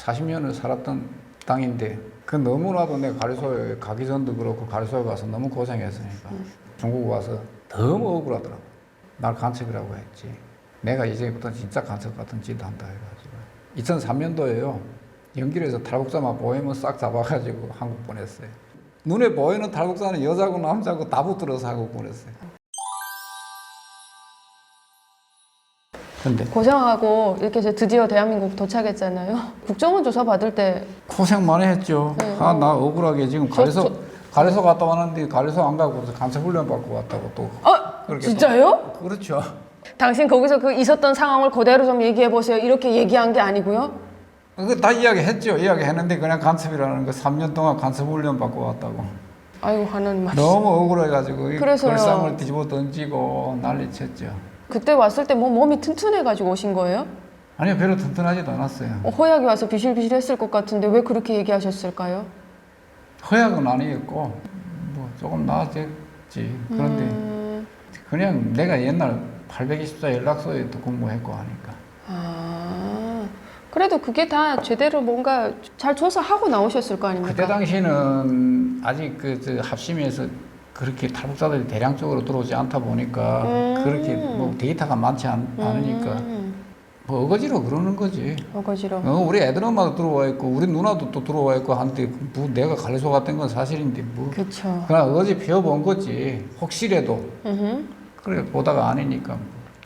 40년을 살았던 땅인데 그 너무나도 내가 가르소에 가기 전도 그렇고 가르소에 가서 너무 고생했으니까 중국 와서 너무 억울하더라고. 날 간첩이라고 했지. 내가 이제부터 진짜 간첩 같은 짓 한다 해가지고 2003년도에요. 연길에서 탈북자만 보이면 싹 잡아가지고 한국 보냈어요. 눈에 보이는 탈북자는 여자고 남자고 다 붙들어서 한국 보냈어요. 근데 고생하고 이렇게 이제 드디어 대한민국 도착했잖아요. 국정원 조사 받을 때 고생 많이 했죠. 네. 나 억울하게 지금 가래소 갔다 왔는데 가래소 안 가고 간첩 훈련 받고 왔다고 또. 그렇게 진짜요? 또, 그렇죠. 당신 거기서 그 있었던 상황을 그대로 좀 얘기해 보세요. 이렇게 얘기한 게 아니고요. 그거 다 이야기했죠. 이야기했는데 그냥 간첩이라는 거 3년 동안 간첩 훈련 받고 왔다고. 아이고 하는 맛. 너무 억울해가지고 그래서요. 걸상을 뒤집어 던지고 난리쳤죠. 그때 왔을 때 뭐 몸이 튼튼해가지고 오신 거예요? 아니요, 별로 튼튼하지도 않았어요. 허약이 와서 비실비실했을 것 같은데 왜 그렇게 얘기하셨을까요? 허약은 아니었고 뭐 조금 나아졌지. 그런데 그냥 내가 옛날 824 연락소에 또 근무했고 하니까. 그래도 그게 다 제대로 뭔가 잘 조사하고 나오셨을 거 아닙니까? 그때 당시는 아직 합심에서 그렇게 탈북자들이 대량적으로 들어오지 않다 보니까 그렇게 뭐 데이터가 많지 않으니까 뭐 어거지로 그러는 거지. 어거지로. 우리 애들 엄마도 들어와 있고 우리 누나도 또 들어와 있고 하는데 뭐 내가 가래소 같은 건 사실인데 뭐 그렇죠. 그냥 어거지 피워본 거지. 혹시라도 그래 보다가 아니니까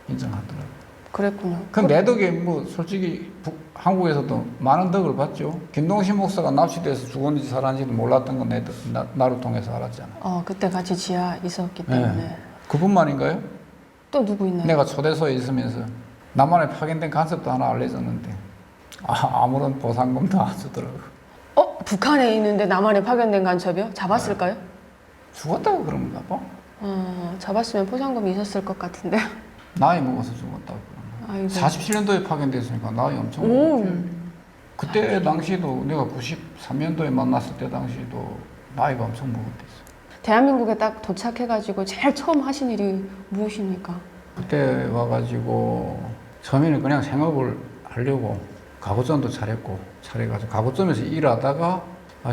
인정하더라고. 그랬군요. 그럼 내 덕에 뭐 솔직히 한국에서도 많은 덕을 봤죠. 김동신 목사가 납치돼서 죽었는지 살았는지도 몰랐던 건 나를 통해서 알았잖아. 그때 같이 지하 있었기 때문에. 네. 그뿐만인가요? 또 누구 있나요? 내가 초대소에 있으면서 나만의 파견된 간섭도 하나 알려줬는데 아무런 보상금도 안 주더라고. 북한에 있는데 남한에 파견된 간첩이요? 잡았을까요? 죽었다고 그런가 봐. 잡았으면 포상금이 있었을 것 같은데. 나이 먹어서 죽었다고. 아이고. 47년도에 파견됐으니까 나이 엄청 먹었지. 그때 당시도 내가 93년도에 만났을 때 당시도 나이가 엄청 먹었댔어. 대한민국에 딱 도착해가지고 제일 처음 하신 일이 무엇입니까? 그때 와가지고 처음에는 그냥 생업을 하려고 가구점도 차려가지고 가구점에서 일하다가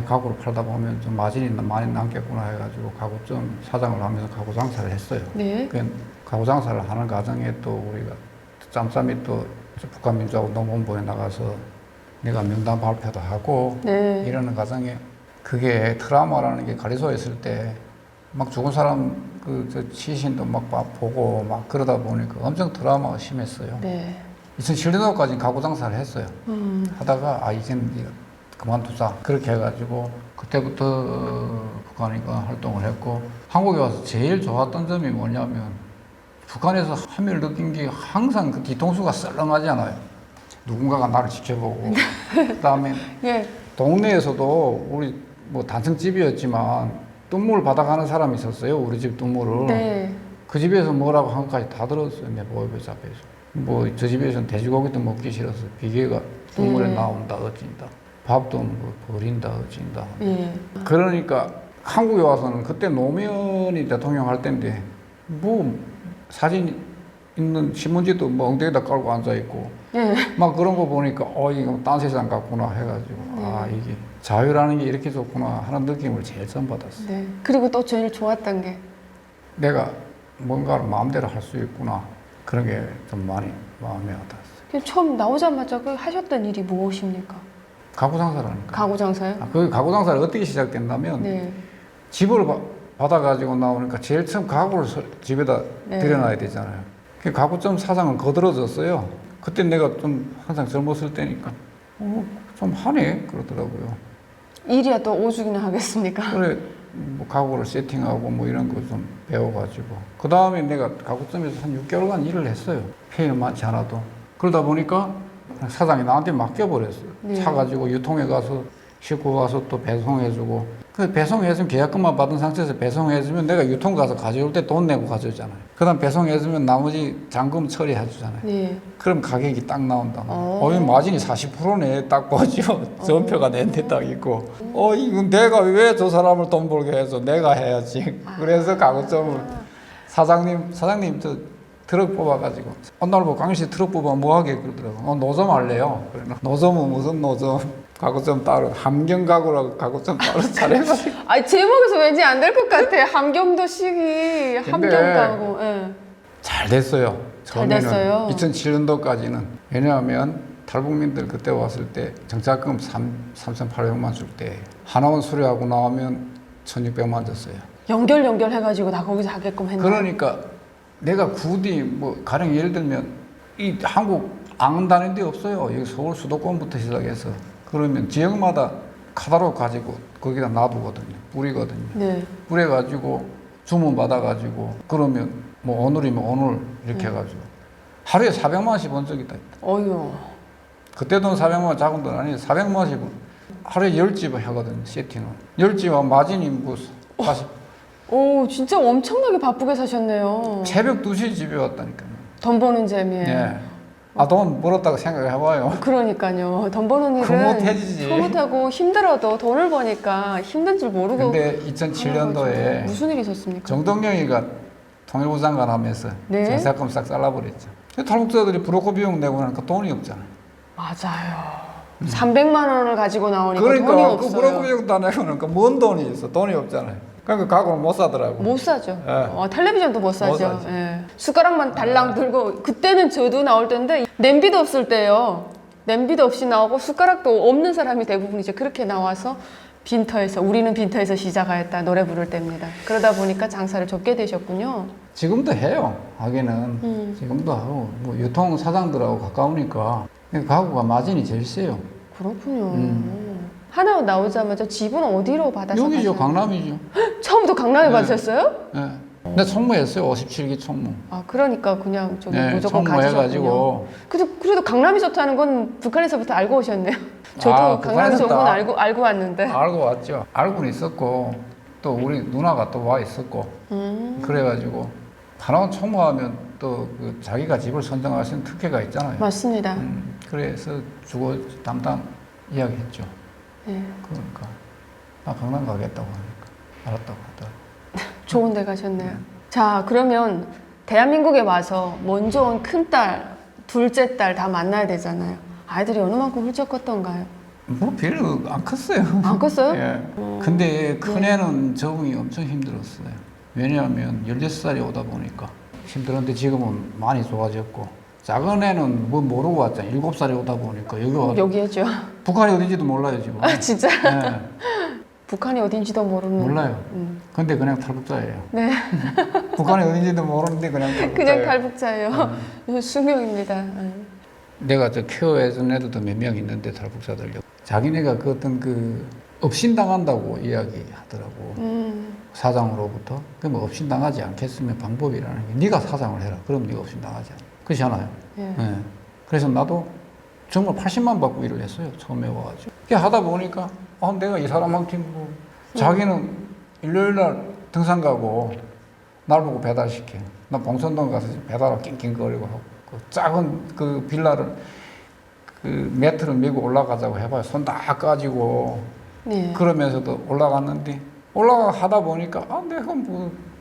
가구를 팔다 보면 좀 마진이 많이 남겠구나 해가지고 가구점 사장을 하면서 가구 장사를 했어요. 네. 그 가구 장사를 하는 과정에 또 우리가 짬짬이 또 북한 민주하고 농본부에 나가서 내가 명단 발표도 하고 네. 이러는 과정에 그게 트라우마라는 게 가리소에 있을 때 막 죽은 사람 저 시신도 막 보고 막 그러다 보니까 엄청 트라우마가 심했어요. 네. 2007년도까지 가구 장사를 했어요. 하다가 이제는 그만두자 그렇게 해가지고 그때부터 북한이가 활동을 했고 한국에 와서 제일 좋았던 점이 뭐냐면 북한에서 함을 느낀 게 항상 그 뒤통수가 썰렁하잖아요. 누군가가 나를 지켜보고 그다음에 예. 동네에서도 우리 뭐 단층집이었지만 뚠물을 받아가는 사람이 있었어요. 우리 집 뚠물을. 네. 그 집에서 뭐라고 한 것까지 다 들었어요. 내 모의고사 앞에서. 뭐 저 집에서는 돼지고기도 먹기 싫어서 비계가 뚠물에 나온다 어찐다. 밥도 뭐 버린다 어찐다. 예. 그러니까 한국에 와서는 그때 노무현이 대통령 할 때인데 뭐 사진 있는 신문지도 뭐 엉덩이에다 깔고 앉아있고 예. 막 그런 거 보니까 이거 딴 세상 같구나 해가지고 이게 자유라는 게 이렇게 좋구나 하는 느낌을 제일 처음 받았어요. 네. 그리고 또 제일 좋았던 게 내가 뭔가를 마음대로 할 수 있구나 그런 게 좀 많이 마음에 와닿았어요. 처음 나오자마자 그 하셨던 일이 무엇입니까? 가구 장사라니까. 가구 장사요? 그 가구 장사를 어떻게 시작된다면 네. 집을 받아가지고 나오니까 제일 처음 가구를 집에다 네. 들여놔야 되잖아요. 그 가구점 사장은 거들어졌어요. 그때 내가 좀 항상 젊었을 때니까 좀 하네 그러더라고요. 일이야 또 오죽이나 하겠습니까? 그래 뭐 가구를 세팅하고 뭐 이런 거 좀 배워가지고 그 다음에 내가 가구점에서 한 6개월간 일을 했어요. 페이는 많지 않아도. 그러다 보니까 사장이 나한테 맡겨버렸어요. 네. 사가지고 유통에 가서 싣고 가서 또 배송해주고 그 배송해주면 계약금만 받은 상태에서 배송해주면 내가 유통 가서 가져올 때 돈 내고 가져오잖아요. 그 다음 배송해주면 나머지 잔금 처리해주잖아요. 네. 그럼 가격이 딱 나온다. 마진이 40%네 딱 보죠. 전표가 내 데 딱 있고 이건 내가 왜 저 사람을 돈 벌게 해서 내가 해야지. 그래서 가구점을 사장님 트럭 뽑아가지고 어느 날 보고 강씨 트럭 뽑아 뭐하게 그러더라고. 노점 할래요. 그래 노점은 무슨 노점? 가구점 따로 함경 가구라고 가구점 따로 차려가지고. 아 제목에서 왠지 안 될 것 같아. 함경도 시기, 함경 근데 가고. 예. 잘 됐어요. 잘 됐어요. 2007년도까지는. 왜냐하면 탈북민들 그때 왔을 때 정착금 3,800만 줄 때 하나원 수료하고 나오면 1,600만 줬어요. 연결해가지고 다 거기서 하게끔 했나? 그러니까 내가 굳이 뭐 가령 예를 들면 이 한국 앙다는 데 없어요. 여기 서울 수도권부터 시작해서 그러면 지역마다 카다로그 가지고 거기다 놔두거든요. 뿌리거든요. 네. 뿌려가지고 주문 받아가지고 그러면 뭐 오늘이면 오늘 이렇게 해가지고 하루에 400만 원씩 번 적이 있다. 어휴. 그때 돈 400만 원 작은 돈 아니에요. 400만 원씩 하루에 10집을 하거든요. 세팅을. 10집하고 마진이 뭐 40. 오 진짜 엄청나게 바쁘게 사셨네요. 새벽 2시에 집에 왔다니까요. 돈 버는 재미에. 예. 아, 돈 벌었다고 생각해봐요. 그러니까요. 돈 버는 일은 흐뭇해지지. 흐뭇하고 힘들어도 돈을 버니까 힘든 줄 모르고. 근데 2007년도에 무슨 일이 있었습니까? 정동영이가 통일부 장관 하면서 네. 정사금 싹 잘라버렸죠. 탈북자들이 브로커 비용 내고 나니까 돈이 없잖아요. 맞아요. 300만 원을 가지고 나오니까 돈이 그러니까 그 없어요. 브로커 비용 다 내고 나니까 뭔 돈이 있어? 돈이 없잖아요. 그러니까 가구를 못 사더라고. 못 사죠. 예. 텔레비전도 못 못 사죠. 사지. 예. 숟가락만 달랑 들고 그때는 저도 나올 때인데 냄비도 없을 때요. 냄비도 없이 나오고 숟가락도 없는 사람이 대부분이죠. 그렇게 나와서 빈터에서 우리는 빈터에서 시작하였다 노래 부를 때입니다. 그러다 보니까 장사를 접게 되셨군요. 지금도 해요. 하기는 지금도 하고 뭐 유통 사장들하고 가까우니까 가구가 마진이 제일 세요. 그렇군요. 하나원 나오자마자 집은 어디로 받아서 여기죠, 가셨나요? 강남이죠. 처음부터 강남에 네. 받으셨어요? 예. 근데 총무했어요. 57기 총무. 아 그러니까 그냥 저기 네, 무조건 총무해가지고. 가지셨군요. 그래도 강남이 좋다는 건 북한에서부터 알고 오셨네요. 저도 아, 강남이 좋은 건 북한에서 알고 왔는데. 알고 왔죠. 알고는 있었고 또 우리 누나가 또 와 있었고 그래가지고 하나원 총무하면 또 그 자기가 집을 선정할 수 있는 특혜가 있잖아요. 맞습니다. 그래서 주거 담당 이야기했죠. 네. 그러니까 나 강남 가겠다고 하니까 알았다고 하더라고. 좋은 데 가셨네요. 자 그러면 대한민국에 와서 먼저 온 큰딸, 둘째 딸 다 만나야 되잖아요. 아이들이 어느 만큼 훌쩍 컸던가요? 뭐 별로 안 컸어요. 안 컸어요? 예. 근데 큰애는 적응이 엄청 힘들었어요. 왜냐하면 16살이 오다 보니까 힘들었는데 지금은 많이 좋아졌고 작은 애는 뭐 모르고 왔잖아요. 7살이 오다 보니까 여기 와 여기에죠. 북한이 어딘지도 몰라요 지금. 아 진짜? 예. 북한이 어딘지도 모르는. 몰라요. 근데 그냥 탈북자예요. 네. 북한이 어딘지도 모르는데 그냥 탈북자예요. 그냥 탈북자예요. 수명입니다. 내가 저 케어해준 애들도 몇 명 있는데 탈북자들 자기네가 그 어떤 그 업신당한다고 이야기하더라고. 사장으로부터. 그럼 업신당하지 않겠으면 방법이라는 게 네가 사장을 해라. 그럼 네가 업신당하지 않아. 그렇잖아요. 예. 예. 그래서 나도 정말 80만 받고 일을 했어요. 처음에 와가지고. 그렇게 하다 보니까 내가 이 사람한테 뭐 자기는 일요일 날 등산 가고 날 보고 배달시켜. 나 봉선동 가서 배달하고 낑낑거리고 하고 그 작은 그 빌라를 그 매트를 메고 올라가자고 해봐요. 손 다 까지고 네. 그러면서도 올라갔는데 하다 보니까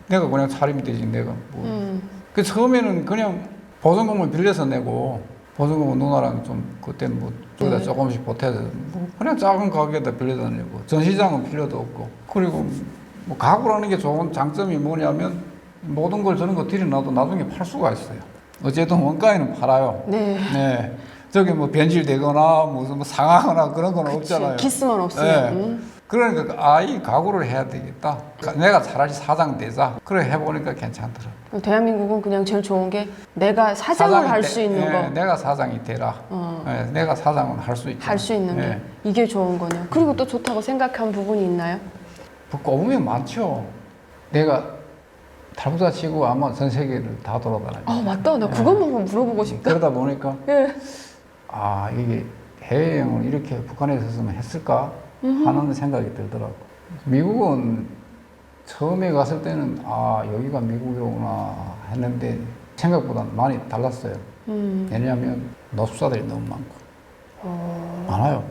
내가 그냥 차리면 되지 내가 뭐. 그 처음에는 그냥 보증금을 빌려서 내고 보증금은 누나랑 좀 그때 뭐 저기다 네. 조금씩 보태서 뭐 그냥 작은 가게에다 빌려다 내고 전시장은 필요도 없고 그리고 뭐 가구라는 게 좋은 장점이 뭐냐면 모든 걸 저런 거 들여놔도 나중에 팔 수가 있어요. 어쨌든 원가에는 팔아요. 네. 네. 저기 뭐 변질되거나 무슨 뭐 상하거나 그런 건 없잖아요. 기스만 없으면. 네. 그러니까 이 가구를 해야 되겠다. 내가 차라리 사장 되자. 그래 해보니까 괜찮더라. 대한민국은 그냥 제일 좋은 게 내가 사장을 할 수 있는 거. 내가 사장이 되라. 내가 사장은 할 수 있죠. 할 수 있는 게 이게 좋은 거네요. 그리고 또 좋다고 생각한 부분이 있나요? 꼽으면 많죠. 내가 탈북자 치고 아마 전 세계를 다 돌아다녀요. 아 맞다. 나 그것만 한번 물어보고 싶다. 그러다 보니까 예. 이게 해외여행을 이렇게 북한에 있었으면 했을까 하는 생각이 들더라고. 미국은 처음에 갔을 때는 여기가 미국이구나 했는데 생각보다 많이 달랐어요. 왜냐하면 노숙자들이 너무 많고 많아요.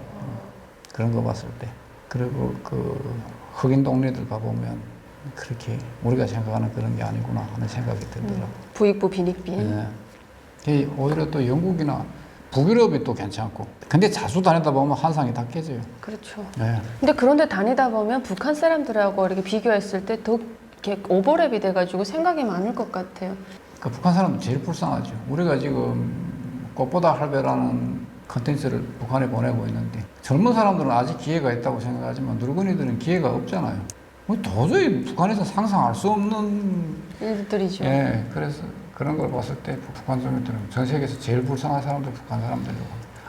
그런 거 봤을 때. 그리고 그 흑인 동네들 가보면 그렇게 우리가 생각하는 그런 게 아니구나 하는 생각이 들더라고요. 부익부 빈익빈. 네. 이 오히려 또 영국이나 북유럽이 또 괜찮고. 근데 자주 다니다 보면 환상이 다 깨져요. 그렇죠. 네. 근데 그런데 다니다 보면 북한 사람들하고 이렇게 비교했을 때 더 이렇게 오버랩이 돼가지고 생각이 많을 것 같아요. 그 북한 사람은 제일 불쌍하죠. 우리가 지금 꽃보다 할배라는 컨텐츠를 북한에 보내고 있는데 젊은 사람들은 아직 기회가 있다고 생각하지만 늙은이들은 기회가 없잖아요. 도저히 북한에서 상상할 수 없는 일들이죠. 예, 그래서 그런 걸 봤을 때 북한 주민들은 전 세계에서 제일 불쌍한 사람들 북한 사람들이고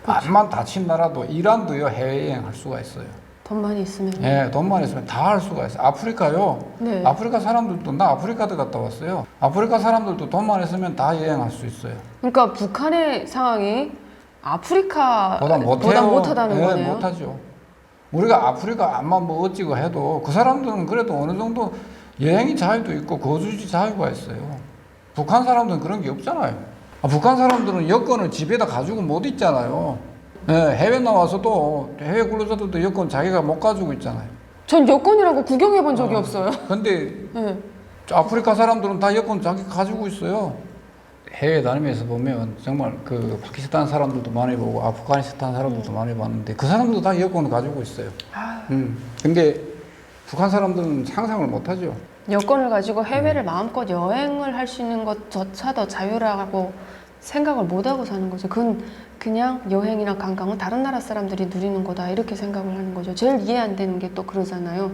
암만 다친다라도 이란도요 해외여행 할 수가 있어요. 돈 많이 있으면. 예, 돈만 있으면 다 할 수가 있어요. 아프리카요. 네. 아프리카 사람들도 나 아프리카도 갔다 왔어요. 아프리카 사람들도 돈만 있으면 다 여행할 수 있어요. 그러니까 북한의 상황이 아프리카보다 보다 못하다는 예, 거네요. 못하죠. 우리가 아프리카 암만 뭐 어찌고 해도 그 사람들은 그래도 어느 정도 여행이 자유도 있고 거주지 자유가 있어요. 북한 사람들은 그런 게 없잖아요. 북한 사람들은 여권을 집에다 가지고 못 있잖아요. 예, 해외 나와서도 해외 근로자들도 여권 자기가 못 가지고 있잖아요. 전 여권이라고 구경해 본 적이 없어요. 근데 네. 아프리카 사람들은 다 여권 자기 가지고 있어요. 해외 다니면서 보면 정말 그 파키스탄 사람들도 많이 보고 아프가니스탄 사람들도 많이 봤는데 그 사람들도 다 여권을 가지고 있어요. 근데 북한 사람들은 상상을 못 하죠. 여권을 가지고 해외를 마음껏 여행을 할 수 있는 것조차도 자유라고 생각을 못 하고 사는 거죠. 그건 그냥 여행이나 관광은 다른 나라 사람들이 누리는 거다 이렇게 생각을 하는 거죠. 제일 이해 안 되는 게 또 그러잖아요.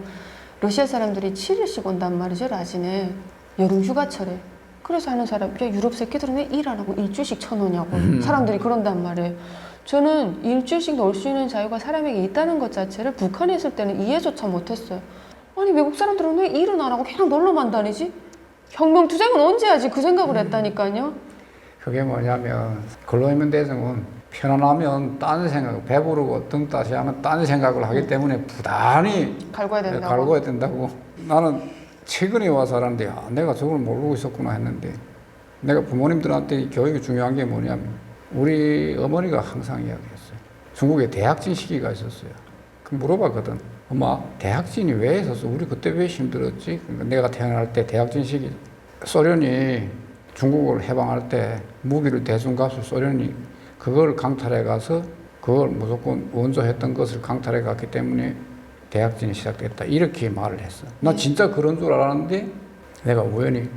러시아 사람들이 7일씩 온단 말이죠. 라진에 여름 휴가철에. 그래서 하는 사람, 야, 유럽 새끼들은 왜 일 안 하고 일주일씩 쳐놓냐고 사람들이 그런단 말이에요. 저는 일주일씩 놀 수 있는 자유가 사람에게 있다는 것 자체를 북한에 있을 때는 이해조차 못했어요. 아니 외국 사람들은 왜 일은 안 하고 그냥 놀러만 다니지? 혁명투쟁은 언제 하지? 그 생각을 했다니까요. 그게 뭐냐면 근로인민 대중은 편안하면 딴 생각, 배부르고 등 따시하면 딴 생각을 하기 때문에 부단히 갈궈야 된다고. 갈궈야 된다고. 나는 최근에 와서 알았는데 내가 저걸 모르고 있었구나 했는데 내가 부모님들한테 교육이 중요한 게 뭐냐면 우리 어머니가 항상 이야기했어요. 중국에 대학진 시기가 있었어요. 그 물어봤거든. 엄마 대학진이 왜 있었어? 우리 그때 왜 힘들었지? 그러니까 내가 태어날 때 대학진 시기 소련이 중국을 해방할 때 무기를 대중값을 소련이 그걸 강탈해 가서 그걸 무조건 원조했던 것을 강탈해 갔기 때문에 대학진이 시작됐다. 이렇게 말을 했어. 나 진짜 그런 줄 알았는데 내가 우연히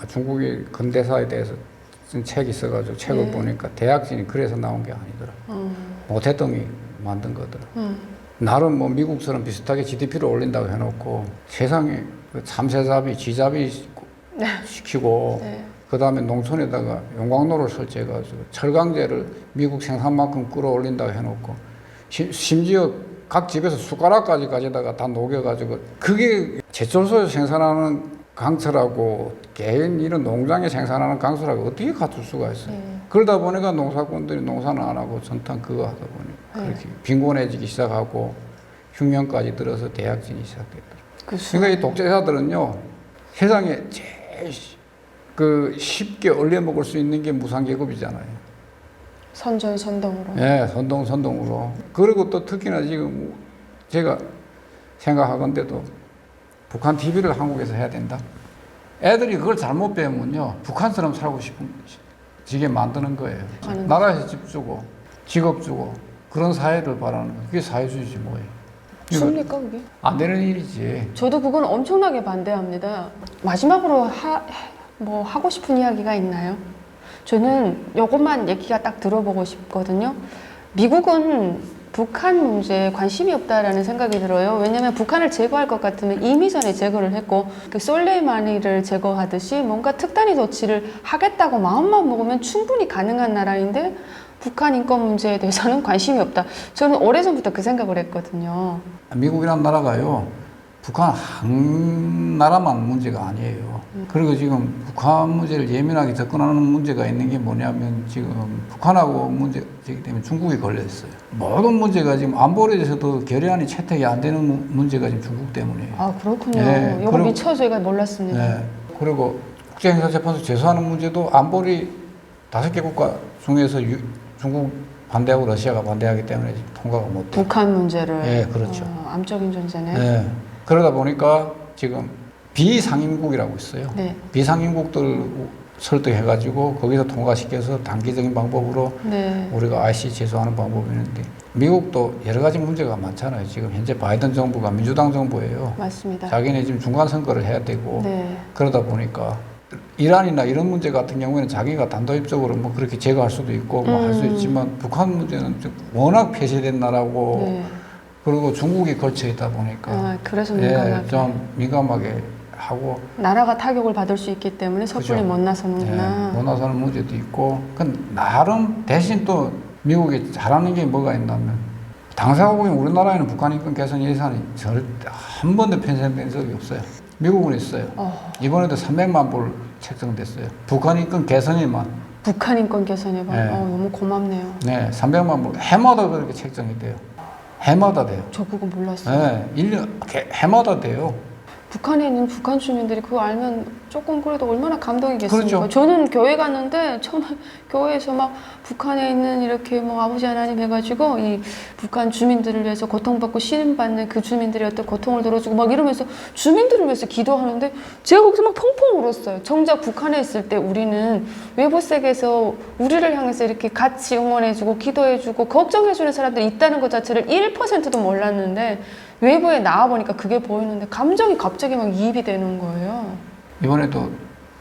중국의 근대사에 대해서 쓴 책이 있어가지고 책을 보니까 대학진이 그래서 나온 게 아니더라. 모태동이 만든 거더라. 나름 뭐 미국처럼 비슷하게 GDP를 올린다고 해놓고 세상에 그 참새잡이, 쥐잡이 시키고 그 다음에 농촌에다가 용광로를 설치해가지고 철강제를 미국 생산만큼 끌어올린다고 해놓고 심지어 각 집에서 숟가락까지 가져다가 다 녹여가지고 그게 제철소에서 생산하는 강철하고 개인 이런 농장에 생산하는 강철하고 어떻게 갖출 수가 있어요. 그러다 보니까 농사꾼들이 농사는 안 하고 전탄 그거 하다 보니 그렇게 빈곤해지기 시작하고 흉년까지 들어서 대학진이 시작됐더라고요. 그러니까 이 독재자들은요 세상에 제일 그 쉽게 얼려 먹을 수 있는 게 무상계급이잖아요. 선전선동으로. 네, 선동으로. 그리고 또 특히나 지금 제가 생각하건대도 북한 TV를 한국에서 해야 된다. 애들이 그걸 잘못 배우면요, 북한처럼 살고 싶은 지게 만드는 거예요. 나라에서 집 주고, 직업 주고, 그런 사회를 바라는 거예요. 그게 사회주의지 뭐예요. 쉽니까 그게? 안 되는 일이지. 저도 그건 엄청나게 반대합니다. 마지막으로 뭐 하고 싶은 이야기가 있나요? 저는 이것만 얘기가 딱 들어보고 싶거든요. 미국은 북한 문제에 관심이 없다라는 생각이 들어요. 왜냐하면 북한을 제거할 것 같으면 이미 전에 제거를 했고 그 솔레이마니를 제거하듯이 뭔가 특단의 조치를 하겠다고 마음만 먹으면 충분히 가능한 나라인데 북한 인권 문제에 대해서는 관심이 없다. 저는 오래전부터 그 생각을 했거든요. 미국이란 나라가요, 북한 한 나라만 문제가 아니에요. 그리고 지금 북한 문제를 예민하게 접근하는 문제가 있는 게 뭐냐면 지금 북한하고 문제이기 때문에 중국이 걸려있어요. 모든 문제가 지금 안보에 대해서도 결의안이 채택이 안 되는 문제가 지금 중국 때문이에요. 아 그렇군요. 네, 이거 미처 저희가 몰랐습니다. 네, 그리고 국제행사재판소 제소하는 문제도 안보리 5개 국가 중에서 중국 반대하고 러시아가 반대하기 때문에 지금 통과가 못 돼요. 북한 문제를. 네, 그렇죠. 암적인 존재네. 네. 그러다 보니까 지금 비상임국이라고 있어요. 네. 비상임국들 설득해가지고 거기서 통과시켜서 단기적인 방법으로 네. 우리가 IC 제소하는 방법이 있는데 미국도 여러 가지 문제가 많잖아요. 지금 현재 바이든 정부가 민주당 정부예요. 맞습니다. 자기네 지금 중간 선거를 해야 되고 네. 그러다 보니까 이란이나 이런 문제 같은 경우에는 자기가 단도직입적으로 뭐 그렇게 제거할 수도 있고 뭐 할 수 있지만 북한 문제는 좀 워낙 폐쇄된 나라고 네. 그리고 중국이 걸쳐 있다 보니까 아, 그래서 민감하게. 예, 좀 민감하게 하고 나라가 타격을 받을 수 있기 때문에 섣불리 그죠. 못 나서는구나. 못 나서는 문제도 있고 그 나름 대신 또 미국이 잘하는 게 뭐가 있냐면 당사가 보면 우리나라에는 북한 인권 개선 예산이 절대 한 번도 편성된 적이 없어요. 미국은 있어요. 이번에도 300만 불 책정됐어요. 북한 인권 개선에만. 북한 인권 개선에 봐. 네. 너무 고맙네요. 네, 300만 불. 해마다 그렇게 책정이 돼요. 해마다 돼요. 저 그거 몰랐어요. 네, 1년, 해마다 돼요. 북한에 있는 북한 주민들이 그거 알면 조금 그래도 얼마나 감동이겠습니까? 그렇죠. 저는 교회 갔는데 처음에 교회에서 막 북한에 있는 이렇게 뭐 아버지 하나님 해가지고 이 북한 주민들을 위해서 고통받고 신임받는 그 주민들의 어떤 고통을 들어주고 막 이러면서 주민들을 위해서 기도하는데 제가 거기서 막 펑펑 울었어요. 정작 북한에 있을 때 우리는 외부 세계에서 우리를 향해서 이렇게 같이 응원해주고 기도해주고 걱정해주는 사람들이 있다는 것 자체를 1%도 몰랐는데 외부에 나와보니까 그게 보이는데 감정이 갑자기 막 이입이 되는 거예요. 이번에도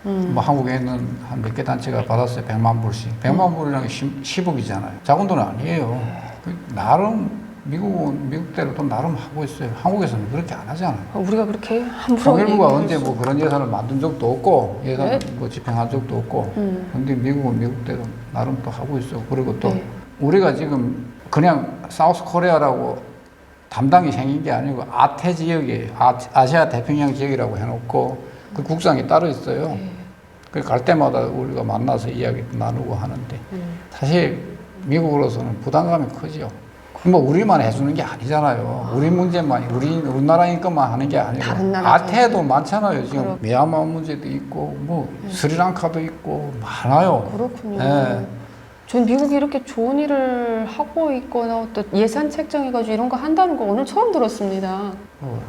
뭐 한국에 있는 한 몇 개 단체가 받았어요. 100만 불씩. 100만 불이라는 게 10억이잖아요. 작은 돈은 아니에요. 그 나름 미국대로 또 나름 하고 있어요. 한국에서는 그렇게 안 하잖아요. 우리가 그렇게 함부로 통일부가 얘기할 언제 수- 뭐 그런 예산을 만든 적도 없고 예산 네? 뭐 집행한 적도 없고 근데 미국은 미국대로 나름 또 하고 있어. 그리고 또 네. 우리가 지금 그냥 사우스 코리아라고 담당이 생긴 게 아니고 아태 지역이에요. 아시아 태평양 지역이라고 해놓고 그 국장이 따로 있어요. 네. 그 갈 때마다 우리가 만나서 이야기 나누고 하는데 사실 미국으로서는 부담감이 크죠. 뭐 우리만 해주는 게 아니잖아요. 우리 문제만 우리나라 인권만 하는 게 아니고 다른 나라도 아태도 많잖아요. 지금 그렇- 미얀마 문제도 있고 뭐 스리랑카도 있고 많아요. 그렇군요. 네. 전 미국이 이렇게 좋은 일을 하고 있거나 또 예산 책정해가지고 이런 거 한다는 거 오늘 처음 들었습니다.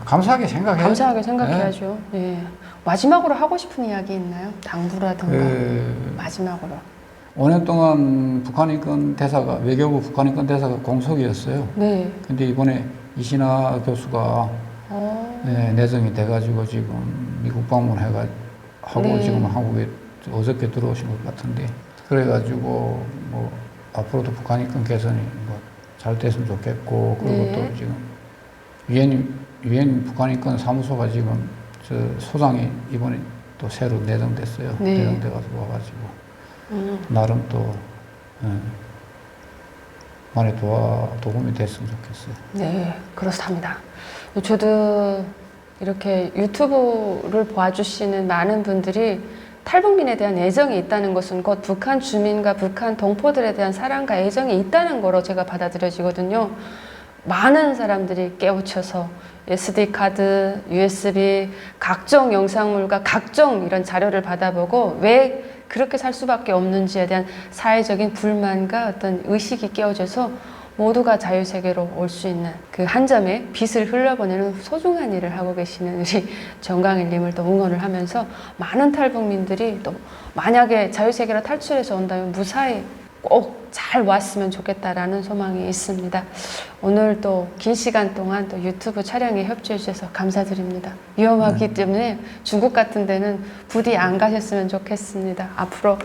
감사하게 생각해요. 감사하게 생각해야죠. 네. 마지막으로 하고 싶은 이야기 있나요? 당부라든가 마지막으로. 5년 동안 북한인권 대사가 외교부 북한인권 대사가 공석이었어요. 네. 근데 이번에 이신하 교수가 네, 내정이 돼가지고 지금 미국 방문하고 네. 지금 한국에 어저께 들어오신 것 같은데 그래가지고 뭐 앞으로도 북한인권 개선이 뭐 잘 됐으면 좋겠고 그리고 네. 또 지금 유엔 북한인권 사무소가 지금 저 소장이 이번에 또 새로 내정됐어요. 네. 내정돼가지고 와가지고 나름 또 많이 도움이 됐으면 좋겠어요. 네, 그렇답니다. 저도 이렇게 유튜브를 봐주시는 많은 분들이 탈북민에 대한 애정이 있다는 것은 곧 북한 주민과 북한 동포들에 대한 사랑과 애정이 있다는 거로 제가 받아들여지거든요. 많은 사람들이 깨우쳐서 SD카드, USB, 각종 영상물과 각종 이런 자료를 받아보고 왜 그렇게 살 수밖에 없는지에 대한 사회적인 불만과 어떤 의식이 깨어져서 모두가 자유세계로 올 수 있는 그 한 점에 빛을 흘려보내는 소중한 일을 하고 계시는 우리 정강일님을 또 응원을 하면서 많은 탈북민들이 또 만약에 자유세계로 탈출해서 온다면 무사히 꼭 잘 왔으면 좋겠다라는 소망이 있습니다. 오늘 또 긴 시간 동안 또 유튜브 촬영에 협조해 주셔서 감사드립니다. 위험하기 때문에 중국 같은 데는 부디 안 가셨으면 좋겠습니다. 앞으로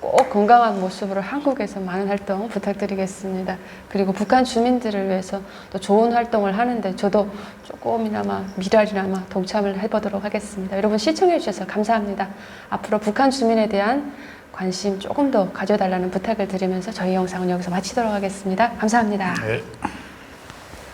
꼭 건강한 모습으로 한국에서 많은 활동 부탁드리겠습니다. 그리고 북한 주민들을 위해서 또 좋은 활동을 하는데 저도 조금이나마 미랄이나마 동참을 해보도록 하겠습니다. 여러분 시청해 주셔서 감사합니다. 앞으로 북한 주민에 대한 관심 조금 더 가져달라는 부탁을 드리면서 저희 영상은 여기서 마치도록 하겠습니다. 감사합니다. 네.